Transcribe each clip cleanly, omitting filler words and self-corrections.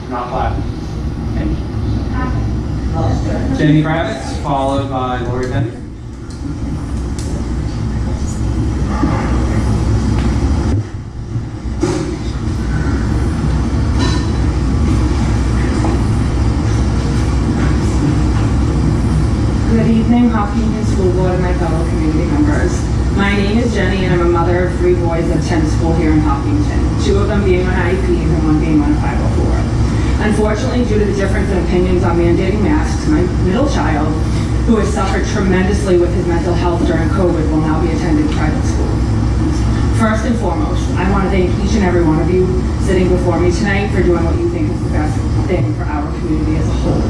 Not clapping. Okay. Jenny Kravitz, followed by Lori Bender. Good evening, Hopkinton School Board and my fellow community members. My name is Jenny and I'm a mother of 3 boys that attend school here in Hopkinton, 2 of them being on IEPs and 1 being on a 504. Unfortunately, due to the difference in opinions on mandating masks, my middle child, who has suffered tremendously with his mental health during COVID, will now be attending private school. First and foremost, I want to thank each and every one of you sitting before me tonight for doing what you think is the best thing for our community as a whole.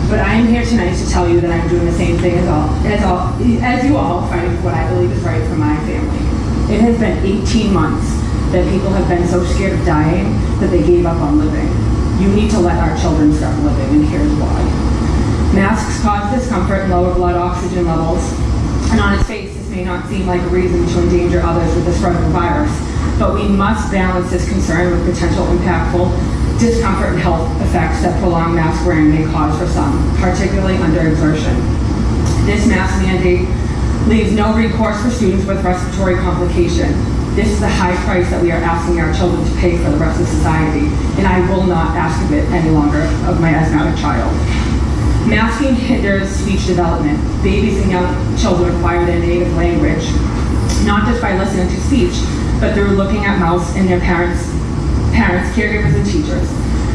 But I am here tonight to tell you that I'm doing the same thing as you all, fighting for what I believe is right for my family. It has been 18 months that people have been so scared of dying that they gave up on living. You need to let our children start living, and here's why. Masks cause discomfort and lower blood oxygen levels, and on its face, this may not seem like a reason to endanger others with the spread of the virus, but we must balance this concern with potential impactful discomfort and health effects that prolonged mask wearing may cause for some, particularly under exertion. This mask mandate leaves no recourse for students with respiratory complication. This is the high price that we are asking our children to pay for the rest of society, and I will not ask of it any longer of my asthmatic child. Masking hinders speech development. Babies and young children acquire their native language, not just by listening to speech, but through looking at mouths and their parents, caregivers, and teachers.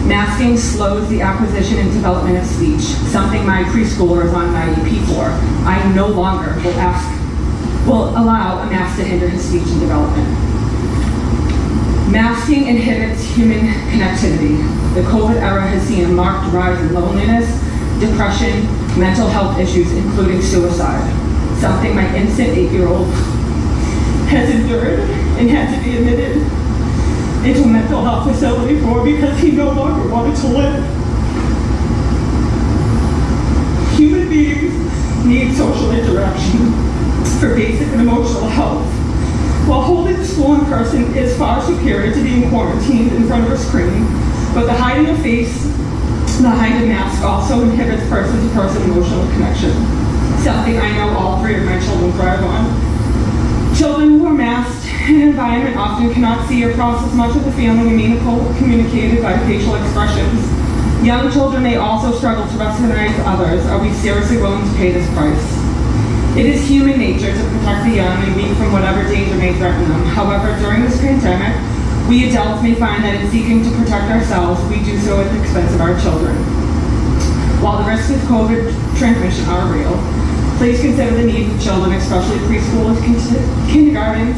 Masking slows the acquisition and development of speech, something my preschooler is on an IEP for. I no longer will allow a mask to hinder his speech and development. Masking inhibits human connectivity. The COVID era has seen a marked rise in loneliness, depression, mental health issues, including suicide, something my infant 8-year-old has endured and had to be admitted into a mental health facility for because he no longer wanted to live. Human beings need social interaction for basic and emotional health. While holding school in person is far superior to being quarantined in front of a screen, but the hiding of face behind a mask also inhibits person-to-person emotional connection, something I know all 3 of my children thrive on. Children who are masked in an environment often cannot see or process much of the feeling and meaning communicated by facial expressions. Young children may also struggle to recognize others. Are we seriously willing to pay this price? It is human nature to protect the young and weak from whatever danger may threaten them. However, during this pandemic, we adults may find that in seeking to protect ourselves, we do so at the expense of our children. While the risks of COVID transmission are real, please consider the needs of children, especially preschoolers, kindergartens,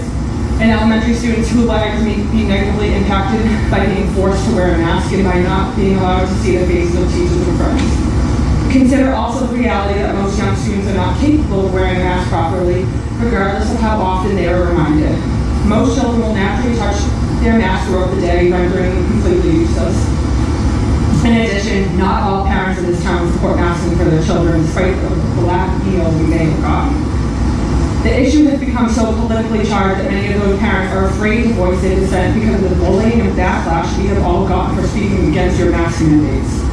and elementary students whose lives may be negatively impacted by being forced to wear a mask and by not being allowed to see the faces of teachers and friends. Consider also the reality that most young students are not capable of wearing a mask properly, regardless of how often they are reminded. Most children will naturally touch their mask throughout the day, rendering them completely useless. In addition, not all parents in this town support masking for their children, despite the lack of emails we may have gotten. The issue has become so politically charged that many of those parents are afraid to voice their dissent because of the bullying and backlash we have all gotten for speaking against your mask mandates.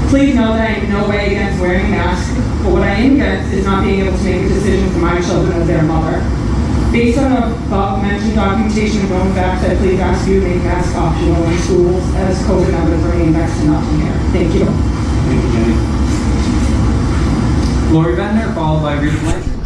Please know that I am in no way against wearing a mask, but what I am against is not being able to make a decision for my children as their mother. Based on the above-mentioned documentation and known facts, I please ask you to make masks optional in schools as COVID numbers remain next to nothing here. Thank you. Thank you, Jenny. Lori Bender, followed by Rita Blanchard.